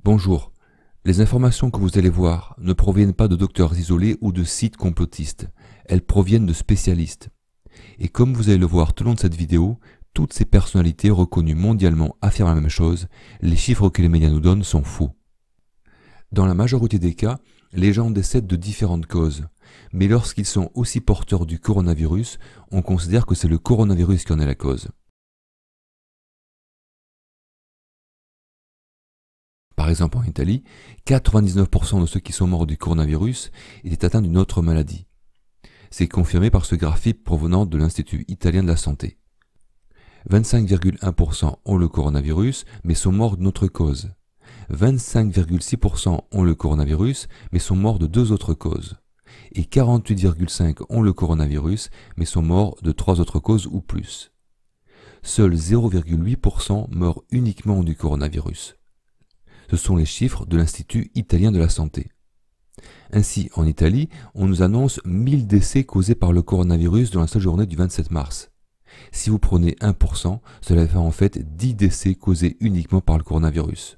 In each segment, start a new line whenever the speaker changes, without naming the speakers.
Bonjour. Les informations que vous allez voir ne proviennent pas de docteurs isolés ou de sites complotistes. Elles proviennent de spécialistes. Et comme vous allez le voir tout au long de cette vidéo, toutes ces personnalités reconnues mondialement affirment la même chose, les chiffres que les médias nous donnent sont faux. Dans la majorité des cas, les gens décèdent de différentes causes. Mais lorsqu'ils sont aussi porteurs du coronavirus, on considère que c'est le coronavirus qui en est la cause. Par exemple, en Italie, 99% de ceux qui sont morts du coronavirus étaient atteints d'une autre maladie. C'est confirmé par ce graphique provenant de l'Institut italien de la santé. 25,1% ont le coronavirus, mais sont morts d'une autre cause. 25,6% ont le coronavirus, mais sont morts de deux autres causes. Et 48,5% ont le coronavirus, mais sont morts de trois autres causes ou plus. Seuls 0,8% meurent uniquement du coronavirus. Ce sont les chiffres de l'Institut italien de la santé. Ainsi, en Italie, on nous annonce 1000 décès causés par le coronavirus dans la seule journée du 27 mars. Si vous prenez 1%, cela fait en fait 10 décès causés uniquement par le coronavirus.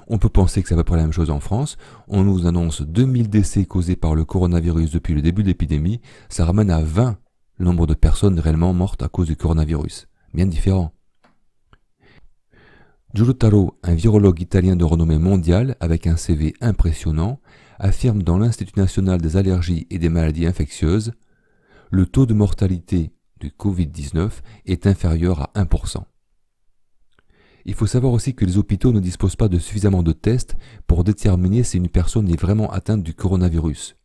On peut penser que c'est à peu près la même chose en France. On nous annonce 2000 décès causés par le coronavirus depuis le début de l'épidémie. Ça ramène à 20 le nombre de personnes réellement mortes à cause du coronavirus. Bien différent. Giulio Taro, un virologue italien de renommée mondiale avec un CV impressionnant, affirme dans l'Institut national des allergies et des maladies infectieuses « Le taux de mortalité du Covid-19 est inférieur à 1%. » Il faut savoir aussi que les hôpitaux ne disposent pas de suffisamment de tests pour déterminer si une personne est vraiment atteinte du coronavirus.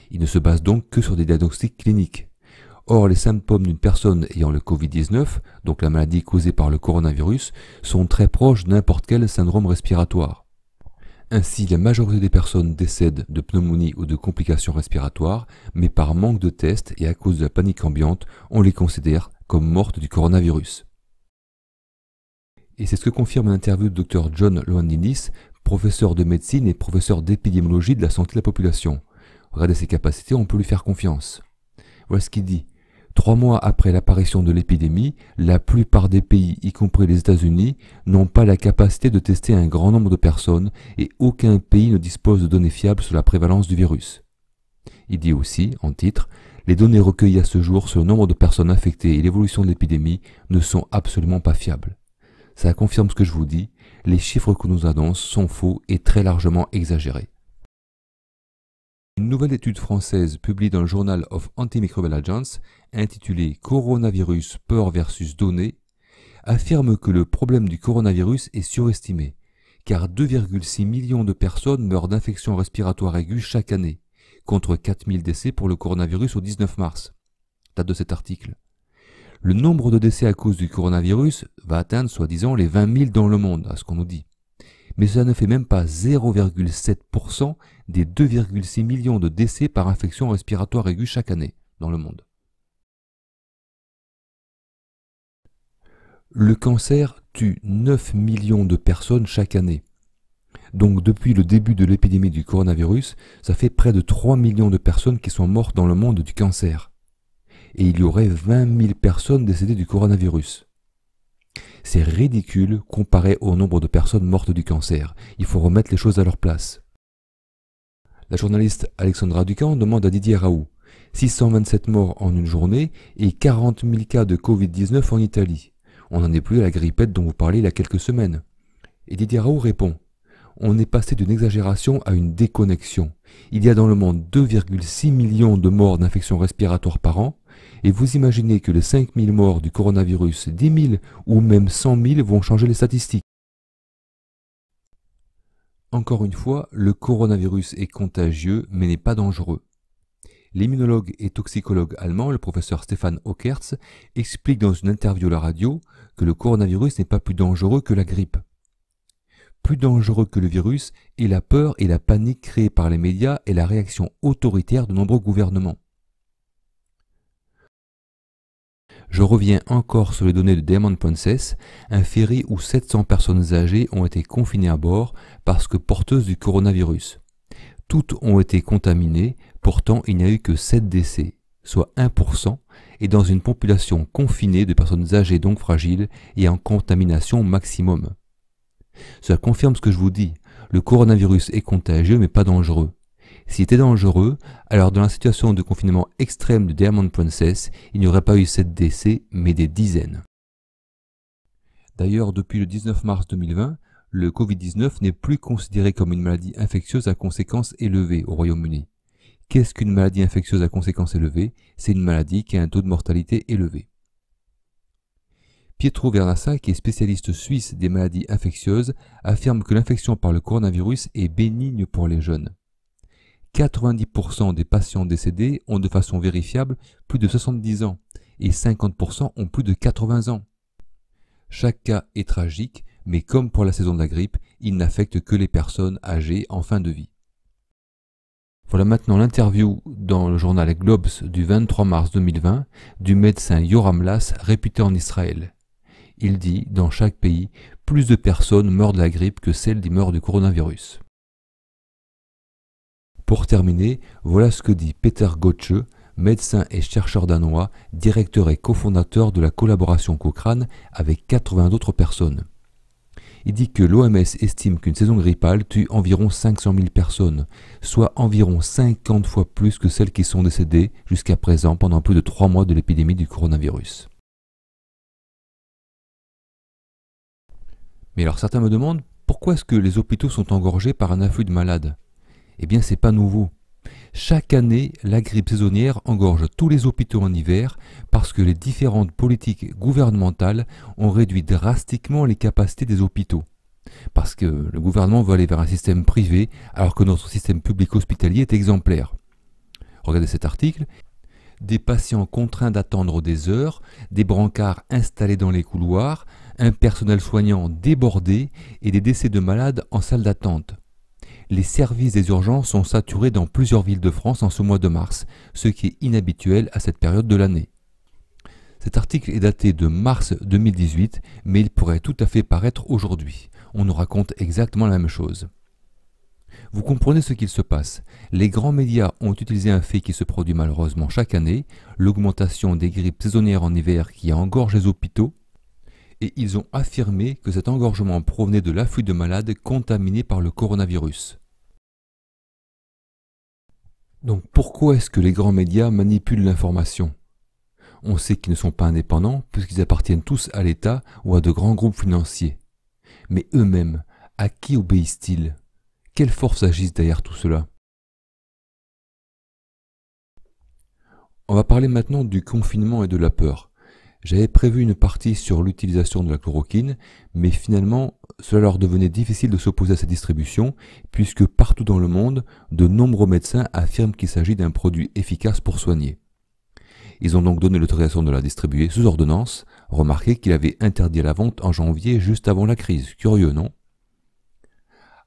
Ils ne se basent donc que sur des diagnostics cliniques. Or, les symptômes d'une personne ayant le Covid-19, donc la maladie causée par le coronavirus, sont très proches de n'importe quel syndrome respiratoire. Ainsi, la majorité des personnes décèdent de pneumonie ou de complications respiratoires, mais par manque de tests et à cause de la panique ambiante, on les considère comme mortes du coronavirus. Et c'est ce que confirme l'interview du Dr John Ioannidis, professeur de médecine et professeur d'épidémiologie de la santé de la population. Regardez ses capacités, on peut lui faire confiance. Voilà ce qu'il dit. 3 mois après l'apparition de l'épidémie, la plupart des pays, y compris les États-Unis, n'ont pas la capacité de tester un grand nombre de personnes et aucun pays ne dispose de données fiables sur la prévalence du virus. Il dit aussi, en titre, les données recueillies à ce jour sur le nombre de personnes infectées et l'évolution de l'épidémie ne sont absolument pas fiables. Ça confirme ce que je vous dis, les chiffres que nous annonce sont faux et très largement exagérés. Une nouvelle étude française publiée dans le Journal of Antimicrobial Agents, intitulée Coronavirus, peur versus données, affirme que le problème du coronavirus est surestimé, car 2,6 millions de personnes meurent d'infections respiratoires aiguës chaque année, contre 4000 décès pour le coronavirus au 19 mars. Date de cet article. Le nombre de décès à cause du coronavirus va atteindre soi-disant les 20 000 dans le monde, à ce qu'on nous dit. Mais cela ne fait même pas 0,7% des 2,6 millions de décès par infection respiratoire aiguë chaque année dans le monde. Le cancer tue 9 millions de personnes chaque année. Donc depuis le début de l'épidémie du coronavirus, ça fait près de 3 millions de personnes qui sont mortes dans le monde du cancer. Et il y aurait 20 000 personnes décédées du coronavirus. C'est ridicule comparé au nombre de personnes mortes du cancer. Il faut remettre les choses à leur place. La journaliste Alexandra Ducamp demande à Didier Raoult 627 morts en une journée et 40 000 cas de Covid-19 en Italie. On n'en est plus à la grippette dont vous parliez il y a quelques semaines. Et Didier Raoult répond on est passé d'une exagération à une déconnexion. Il y a dans le monde 2,6 millions de morts d'infections respiratoires par an, et vous imaginez que les 5 000 morts du coronavirus, 10 000 ou même 100 000 vont changer les statistiques. Encore une fois, le coronavirus est contagieux mais n'est pas dangereux. L'immunologue et toxicologue allemand, le professeur Stefan Okertz, explique dans une interview à la radio que le coronavirus n'est pas plus dangereux que la grippe. Plus dangereux que le virus est la peur et la panique créées par les médias et la réaction autoritaire de nombreux gouvernements. Je reviens encore sur les données de Diamond Princess, un ferry où 700 personnes âgées ont été confinées à bord parce que porteuses du coronavirus. Toutes ont été contaminées, pourtant il n'y a eu que 7 décès, soit 1%, et dans une population confinée de personnes âgées donc fragiles et en contamination maximum. Cela confirme ce que je vous dis. Le coronavirus est contagieux mais pas dangereux. S'il était dangereux, alors dans la situation de confinement extrême de Diamond Princess, il n'y aurait pas eu 7 décès, mais des dizaines. D'ailleurs, depuis le 19 mars 2020, le Covid-19 n'est plus considéré comme une maladie infectieuse à conséquences élevées au Royaume-Uni. Qu'est-ce qu'une maladie infectieuse à conséquences élevées? C'est une maladie qui a un taux de mortalité élevé. Pietro Vernassa, qui est spécialiste suisse des maladies infectieuses, affirme que l'infection par le coronavirus est bénigne pour les jeunes. 90% des patients décédés ont de façon vérifiable plus de 70 ans et 50% ont plus de 80 ans. Chaque cas est tragique, mais comme pour la saison de la grippe, il n'affecte que les personnes âgées en fin de vie. Voilà maintenant l'interview dans le journal Globes du 23 mars 2020 du médecin Yoram Lass, réputé en Israël. Il dit, dans chaque pays, plus de personnes meurent de la grippe que celles qui meurent du coronavirus. Pour terminer, voilà ce que dit Peter Gottsche, médecin et chercheur danois, directeur et cofondateur de la collaboration Cochrane avec 80 autres personnes. Il dit que l'OMS estime qu'une saison grippale tue environ 500 000 personnes, soit environ 50 fois plus que celles qui sont décédées jusqu'à présent pendant plus de 3 mois de l'épidémie du coronavirus. Mais alors certains me demandent, pourquoi est-ce que les hôpitaux sont engorgés par un afflux de malades? Eh bien, c'est pas nouveau. Chaque année, la grippe saisonnière engorge tous les hôpitaux en hiver parce que les différentes politiques gouvernementales ont réduit drastiquement les capacités des hôpitaux. Parce que le gouvernement veut aller vers un système privé alors que notre système public hospitalier est exemplaire. Regardez cet article. Des patients contraints d'attendre des heures, des brancards installés dans les couloirs, un personnel soignant débordé et des décès de malades en salle d'attente. Les services des urgences sont saturés dans plusieurs villes de France en ce mois de mars, ce qui est inhabituel à cette période de l'année. Cet article est daté de mars 2018, mais il pourrait tout à fait paraître aujourd'hui. On nous raconte exactement la même chose. Vous comprenez ce qu'il se passe. Les grands médias ont utilisé un fait qui se produit malheureusement chaque année, l'augmentation des grippes saisonnières en hiver qui engorge les hôpitaux, et ils ont affirmé que cet engorgement provenait de l'afflux de malades contaminés par le coronavirus. Donc pourquoi est-ce que les grands médias manipulent l'information? On sait qu'ils ne sont pas indépendants puisqu'ils appartiennent tous à l'État ou à de grands groupes financiers. Mais eux-mêmes, à qui obéissent-ils? Quelles forces agissent derrière tout cela? On va parler maintenant du confinement et de la peur. J'avais prévu une partie sur l'utilisation de la chloroquine, mais finalement, cela leur devenait difficile de s'opposer à cette distribution, puisque partout dans le monde, de nombreux médecins affirment qu'il s'agit d'un produit efficace pour soigner. Ils ont donc donné l'autorisation de la distribuer sous ordonnance. Remarquez qu'il avait interdit la vente en janvier, juste avant la crise. Curieux, non?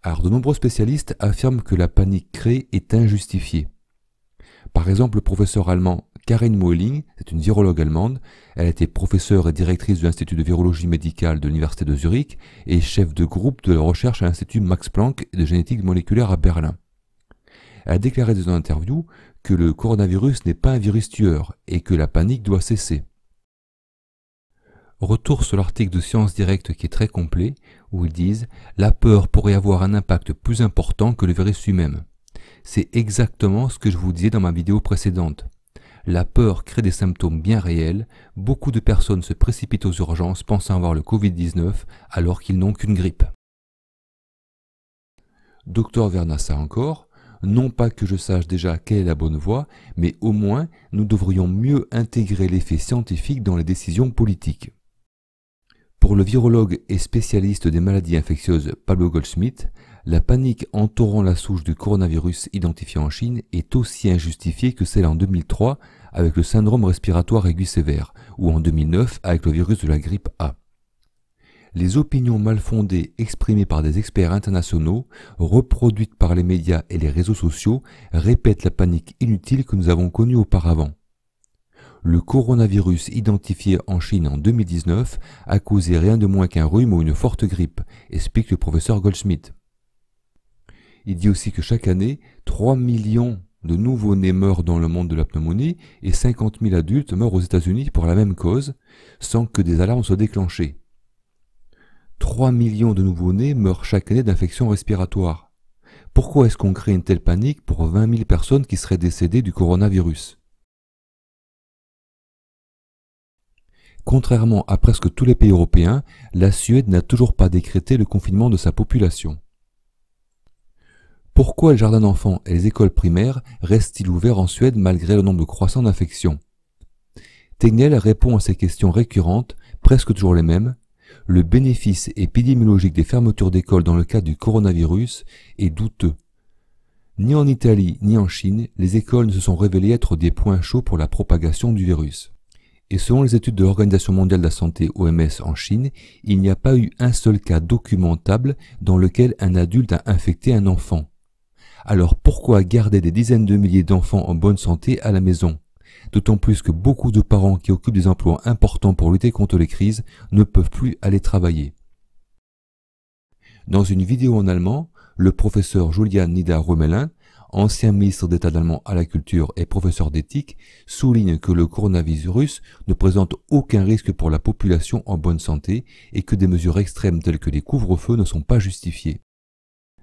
Alors, de nombreux spécialistes affirment que la panique créée est injustifiée. Par exemple, le professeur allemand Karin Moeling, c'est une virologue allemande, elle a été professeure et directrice de l'Institut de virologie médicale de l'Université de Zurich et chef de groupe de recherche à l'Institut Max Planck de génétique moléculaire à Berlin. Elle a déclaré dans une interview que le coronavirus n'est pas un virus tueur et que la panique doit cesser. Retour sur l'article de Science Directe qui est très complet, où ils disent « La peur pourrait avoir un impact plus important que le virus lui-même ». C'est exactement ce que je vous disais dans ma vidéo précédente. La peur crée des symptômes bien réels, beaucoup de personnes se précipitent aux urgences pensant avoir le Covid-19 alors qu'ils n'ont qu'une grippe. Docteur Vernassa encore, non pas que je sache déjà quelle est la bonne voie, mais au moins nous devrions mieux intégrer l'effet scientifique dans les décisions politiques. Pour le virologue et spécialiste des maladies infectieuses Pablo Goldschmidt, la panique entourant la souche du coronavirus identifiée en Chine est aussi injustifiée que celle en 2003 avec le syndrome respiratoire aigu sévère ou en 2009 avec le virus de la grippe A. Les opinions mal fondées exprimées par des experts internationaux, reproduites par les médias et les réseaux sociaux, répètent la panique inutile que nous avons connue auparavant. Le coronavirus identifié en Chine en 2019 a causé rien de moins qu'un rhume ou une forte grippe, explique le professeur Goldschmidt. Il dit aussi que chaque année, 3 millions de nouveau-nés meurent dans le monde de la pneumonie et 50 000 adultes meurent aux États-Unis pour la même cause, sans que des alarmes soient déclenchées. 3 millions de nouveau-nés meurent chaque année d'infections respiratoires. Pourquoi est-ce qu'on crée une telle panique pour 20 000 personnes qui seraient décédées du coronavirus? Contrairement à presque tous les pays européens, la Suède n'a toujours pas décrété le confinement de sa population. Pourquoi les jardins d'enfants et les écoles primaires restent-ils ouverts en Suède malgré le nombre croissant d'infections? Tegnell répond à ces questions récurrentes, presque toujours les mêmes. Le bénéfice épidémiologique des fermetures d'écoles dans le cadre du coronavirus est douteux. Ni en Italie ni en Chine, les écoles ne se sont révélées être des points chauds pour la propagation du virus. Et selon les études de l'Organisation mondiale de la santé (OMS) en Chine, il n'y a pas eu un seul cas documentable dans lequel un adulte a infecté un enfant. Alors pourquoi garder des dizaines de milliers d'enfants en bonne santé à la maison? D'autant plus que beaucoup de parents qui occupent des emplois importants pour lutter contre les crises ne peuvent plus aller travailler. Dans une vidéo en allemand, le professeur Julian Nieder-Römelin, ancien ministre d'État allemand à la culture et professeur d'éthique, souligne que le coronavirus ne présente aucun risque pour la population en bonne santé et que des mesures extrêmes telles que les couvre-feux ne sont pas justifiées.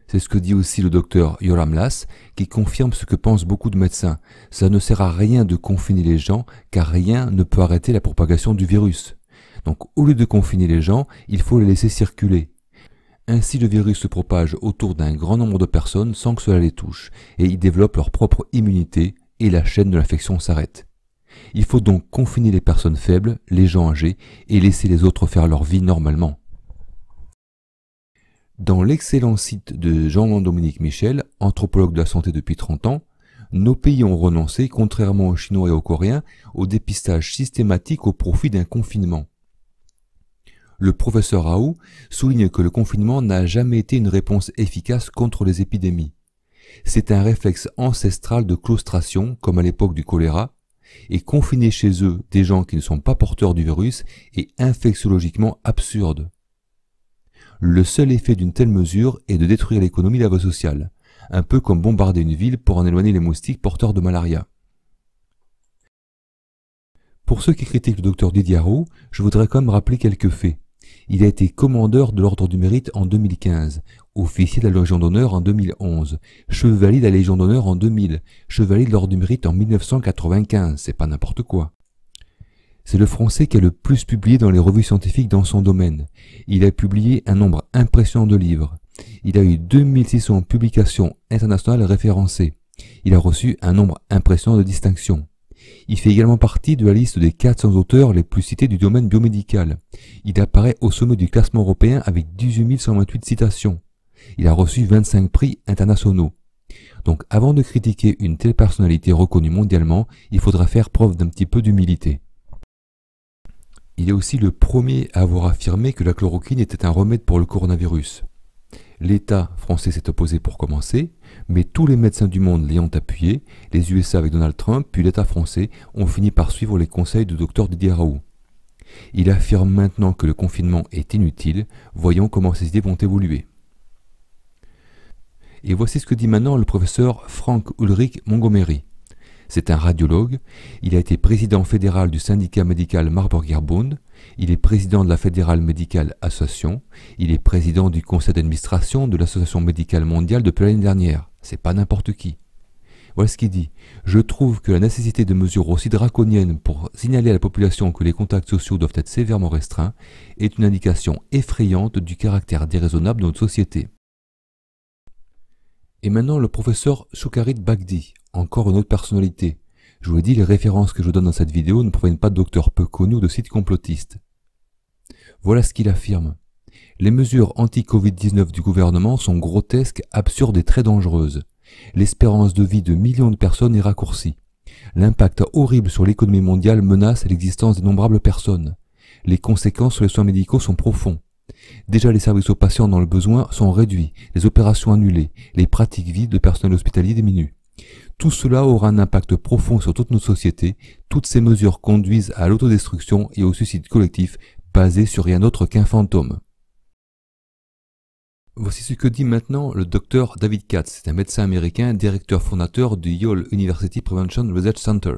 C'est ce que dit aussi le docteur Yoram Lass, qui confirme ce que pensent beaucoup de médecins. Ça ne sert à rien de confiner les gens, car rien ne peut arrêter la propagation du virus. Donc au lieu de confiner les gens, il faut les laisser circuler. Ainsi le virus se propage autour d'un grand nombre de personnes sans que cela les touche, et ils développent leur propre immunité, et la chaîne de l'infection s'arrête. Il faut donc confiner les personnes faibles, les gens âgés, et laisser les autres faire leur vie normalement. Dans l'excellent site de Jean-Dominique Michel, anthropologue de la santé depuis 30 ans, nos pays ont renoncé, contrairement aux Chinois et aux Coréens, au dépistage systématique au profit d'un confinement. Le professeur Raoult souligne que le confinement n'a jamais été une réponse efficace contre les épidémies. C'est un réflexe ancestral de claustration, comme à l'époque du choléra, et confiner chez eux des gens qui ne sont pas porteurs du virus est infectiologiquement absurde. Le seul effet d'une telle mesure est de détruire l'économie et la vie sociale, un peu comme bombarder une ville pour en éloigner les moustiques porteurs de malaria. Pour ceux qui critiquent le docteur Didier Raoult, je voudrais quand même rappeler quelques faits. Il a été commandeur de l'Ordre du Mérite en 2015, officier de la Légion d'honneur en 2011, chevalier de la Légion d'honneur en 2000, chevalier de l'Ordre du Mérite en 1995, c'est pas n'importe quoi. C'est le Français qui a le plus publié dans les revues scientifiques dans son domaine. Il a publié un nombre impressionnant de livres. Il a eu 2600 publications internationales référencées. Il a reçu un nombre impressionnant de distinctions. Il fait également partie de la liste des 400 auteurs les plus cités du domaine biomédical. Il apparaît au sommet du classement européen avec 18 128 citations. Il a reçu 25 prix internationaux. Donc avant de critiquer une telle personnalité reconnue mondialement, il faudra faire preuve d'un petit peu d'humilité. Il est aussi le premier à avoir affirmé que la chloroquine était un remède pour le coronavirus. L'État français s'est opposé pour commencer, mais tous les médecins du monde l'ayant appuyé, les USA avec Donald Trump, puis l'État français, ont fini par suivre les conseils du docteur Didier Raoult. Il affirme maintenant que le confinement est inutile, voyons comment ces idées vont évoluer. Et voici ce que dit maintenant le professeur Frank Ulrich Montgomery. C'est un radiologue, il a été président fédéral du syndicat médical Marburger Bund, il est président de la Fédérale Médicale Association, il est président du conseil d'administration de l'Association médicale mondiale depuis l'année dernière. C'est pas n'importe qui. Voilà ce qu'il dit. Je trouve que la nécessité de mesures aussi draconiennes pour signaler à la population que les contacts sociaux doivent être sévèrement restreints est une indication effrayante du caractère déraisonnable de notre société. Et maintenant le professeur Shukarit Bhakdi, encore une autre personnalité. Je vous l'ai dit, les références que je donne dans cette vidéo ne proviennent pas de docteurs peu connus ou de sites complotistes. Voilà ce qu'il affirme. Les mesures anti-Covid-19 du gouvernement sont grotesques, absurdes et très dangereuses. L'espérance de vie de millions de personnes est raccourcie. L'impact horrible sur l'économie mondiale menace l'existence d'innombrables personnes. Les conséquences sur les soins médicaux sont profonds. Déjà les services aux patients dans le besoin sont réduits, les opérations annulées, les pratiques vives de personnel hospitalier diminuent. Tout cela aura un impact profond sur toute notre société. Toutes ces mesures conduisent à l'autodestruction et au suicide collectif basé sur rien d'autre qu'un fantôme. Voici ce que dit maintenant le docteur David Katz, c'est un médecin américain, directeur fondateur du Yale University Prevention Research Center.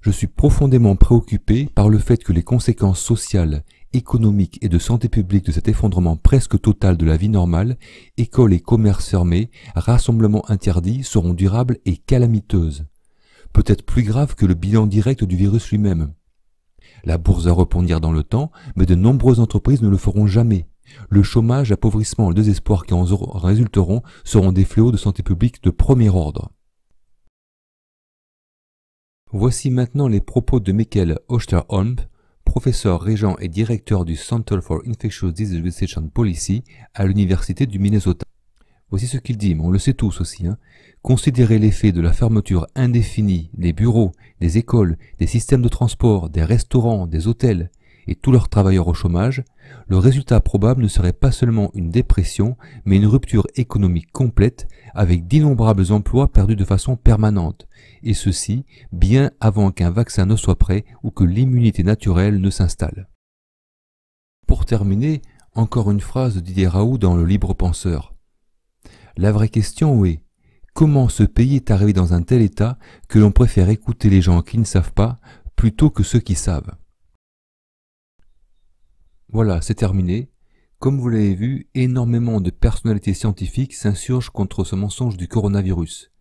Je suis profondément préoccupé par le fait que les conséquences sociales, économiques et de santé publique de cet effondrement presque total de la vie normale, écoles et commerces fermés, rassemblements interdits, seront durables et calamiteuses. Peut-être plus graves que le bilan direct du virus lui-même. La bourse va rebondir dans le temps, mais de nombreuses entreprises ne le feront jamais. Le chômage, l'appauvrissement et le désespoir qui en résulteront seront des fléaux de santé publique de premier ordre. Voici maintenant les propos de Michael Osterholm, professeur régent et directeur du Center for Infectious Disease Research and Policy à l'Université du Minnesota. Voici ce qu'il dit, mais on le sait tous aussi. Considérez l'effet de la fermeture indéfinie des bureaux, des écoles, des systèmes de transport, des restaurants, des hôtels et tous leurs travailleurs au chômage, le résultat probable ne serait pas seulement une dépression, mais une rupture économique complète avec d'innombrables emplois perdus de façon permanente, et ceci bien avant qu'un vaccin ne soit prêt ou que l'immunité naturelle ne s'installe. Pour terminer, encore une phrase de Didier Raoult dans Le Libre Penseur. La vraie question est, comment ce pays est arrivé dans un tel état que l'on préfère écouter les gens qui ne savent pas plutôt que ceux qui savent? Voilà, c'est terminé. Comme vous l'avez vu, énormément de personnalités scientifiques s'insurgent contre ce mensonge du coronavirus.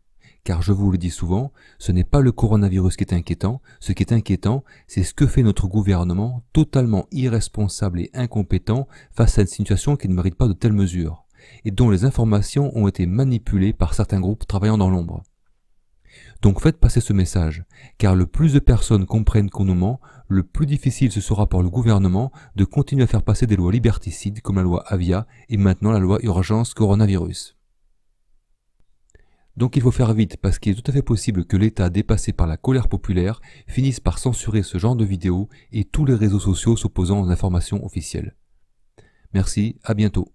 Car je vous le dis souvent, ce n'est pas le coronavirus qui est inquiétant, ce qui est inquiétant, c'est ce que fait notre gouvernement, totalement irresponsable et incompétent face à une situation qui ne mérite pas de telles mesures, et dont les informations ont été manipulées par certains groupes travaillant dans l'ombre. Donc faites passer ce message, car le plus de personnes comprennent qu'on nous ment, le plus difficile ce sera pour le gouvernement de continuer à faire passer des lois liberticides comme la loi Avia et maintenant la loi Urgence Coronavirus. Donc il faut faire vite parce qu'il est tout à fait possible que l'État dépassé par la colère populaire finisse par censurer ce genre de vidéos et tous les réseaux sociaux s'opposant aux informations officielles. Merci, à bientôt.